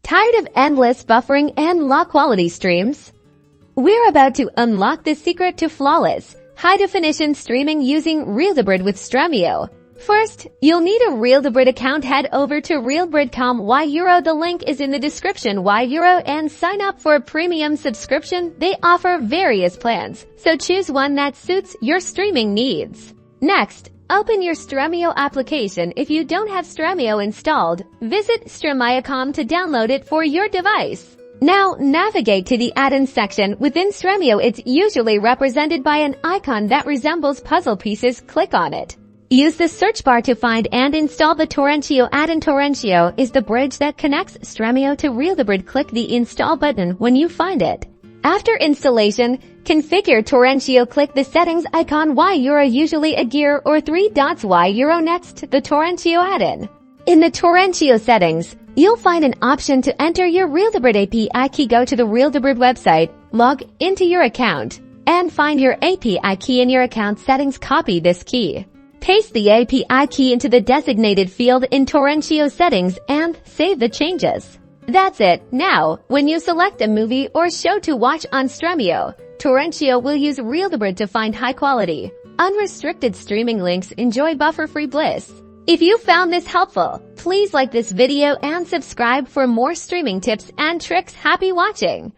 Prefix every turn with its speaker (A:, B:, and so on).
A: Tired of endless buffering and low-quality streams? We're about to unlock the secret to flawless, high-definition streaming using Real-Debrid with Stremio. First, you'll need a Real-Debrid account. Head over to Real-Debrid.com €. The link is in the description €, and sign up for a premium subscription. They offer various plans, so choose one that suits your streaming needs. Next, open your Stremio application. If you don't have Stremio installed, visit Stremio.com to download it for your device. Now, navigate to the Add-ons section. Within Stremio, it's usually represented by an icon that resembles puzzle pieces. Click on it. Use the search bar to find and install the Torrentio add-on. Torrentio is the bridge that connects Stremio to Real-Debrid. Click the Install button when you find it. After installation, configure Torrentio. Click the settings icon €, usually a gear or 3 dots €. Next, the Torrentio add-on. In the Torrentio settings, you'll find an option to enter your Real-Debrid API key. Go to the Real-Debrid website, log into your account, and find your API key in your account settings. Copy this key. Paste the API key into the designated field in Torrentio settings and save the changes. That's it. Now, when you select a movie or show to watch on Stremio, Torrentio will use Real-Debrid to find high-quality, unrestricted streaming links. Enjoy buffer-free bliss. If you found this helpful, please like this video and subscribe for more streaming tips and tricks. Happy watching!